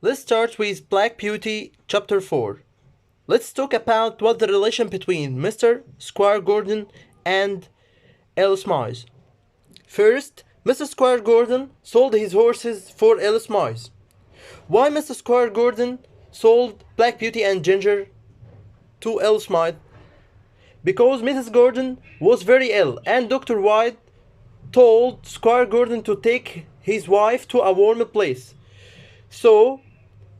Let's start with Black Beauty, Chapter 4. Let's talk about what the relation between Mr. Squire Gordon and Elle Smythe. First, Mr. Squire Gordon sold his horses for Elle Smythe. Why Mr. Squire Gordon sold Black Beauty and Ginger to Elle Smythe? Because Mrs. Gordon was very ill and Dr. White told Squire Gordon to take his wife to a warm place. So,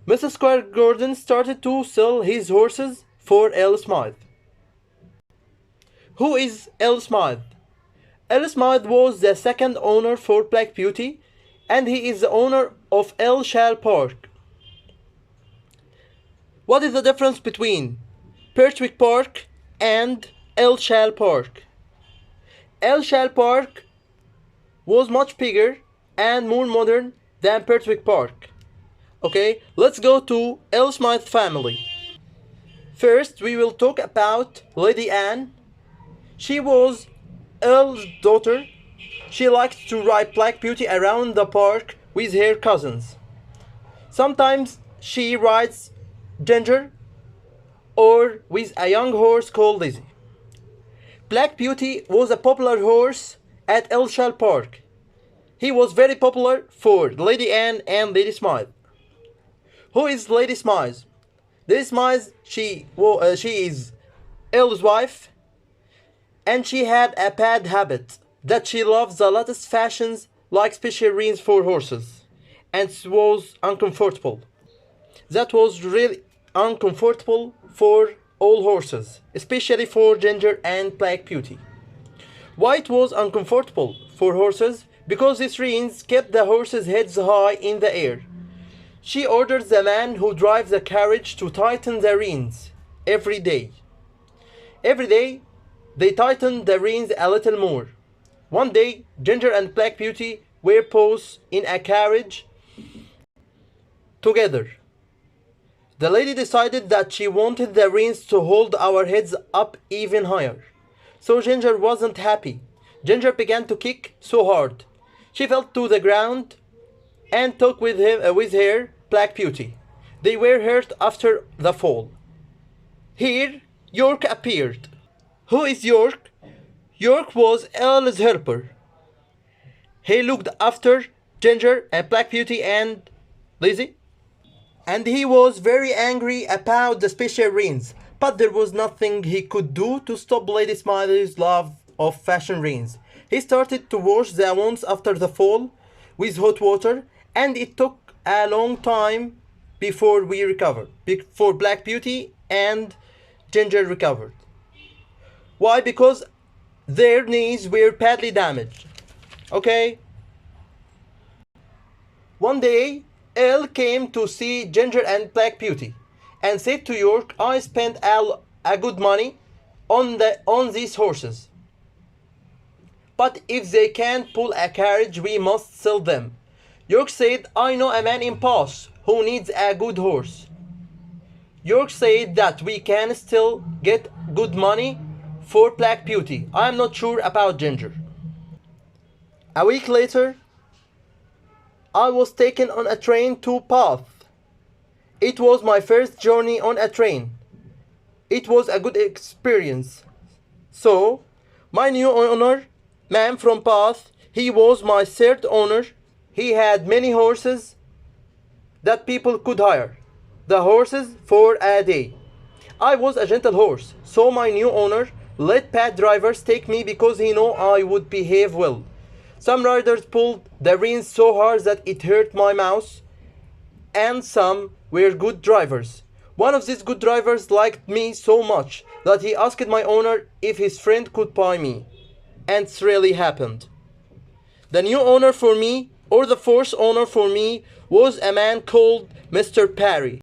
Mr. Squire Gordon started to sell his horses for Elle Smythe. Who is Elle Smythe? Elle Smythe was the second owner for Black Beauty, and he is the owner of Elshall Park. What is the difference between Pertwee Park and Elshall Park? Elshall Park was much bigger and more modern than Pertwee Park. Okay, let's go to Elle Smythe family. First, we will talk about Lady Anne. She was Elle's daughter. She liked to ride Black Beauty around the park with her cousins. Sometimes she rides Ginger or with a young horse called Lizzie. Black Beauty was a popular horse at Elshall Park. He was very popular for Lady Anne and Lady Smythe. Who is Lady Smythe? Lady Smythe, she is Elle's wife, and she had a bad habit that she loves the latest fashions like special rings for horses, and it was uncomfortable. That was really uncomfortable for all horses, especially for Ginger and Black Beauty. Why it was uncomfortable for horses? Because these rings kept the horses' heads high in the air. She ordered the man who drives the carriage to tighten the reins every day. Every day, they tightened the reins a little more. One day, Ginger and Black Beauty were both in a carriage together. The lady decided that she wanted the reins to hold our heads up even higher. So Ginger wasn't happy. Ginger began to kick so hard. She fell to the ground and took with her Black Beauty. They were hurt after the fall. Here, York appeared. Who is York? York was Elle's helper. He looked after Ginger and Black Beauty and Lizzie. And he was very angry about the special rings. But there was nothing he could do to stop Lady Smythe's love of fashion rings. He started to wash the wounds after the fall with hot water, and it took a long time before we recovered, before Black Beauty and Ginger recovered. Why? Because their knees were badly damaged. Okay? One day, Elle came to see Ginger and Black Beauty and said to York, I spent a good money on these horses. But if they can't pull a carriage, we must sell them. York said, I know a man in Bath who needs a good horse. York said that we can still get good money for Black Beauty. I am not sure about Ginger. A week later, I was taken on a train to Bath. It was my first journey on a train. It was a good experience. So, my new owner, man from Bath, he was my third owner. He had many horses that people could hire. The horses for a day. I was a gentle horse, so my new owner let bad drivers take me because he knew I would behave well. Some riders pulled the reins so hard that it hurt my mouth, and some were good drivers. One of these good drivers liked me so much that he asked my owner if his friend could buy me. And it really happened. The new owner for me, or the fourth owner for me, was a man called Mr. Parry.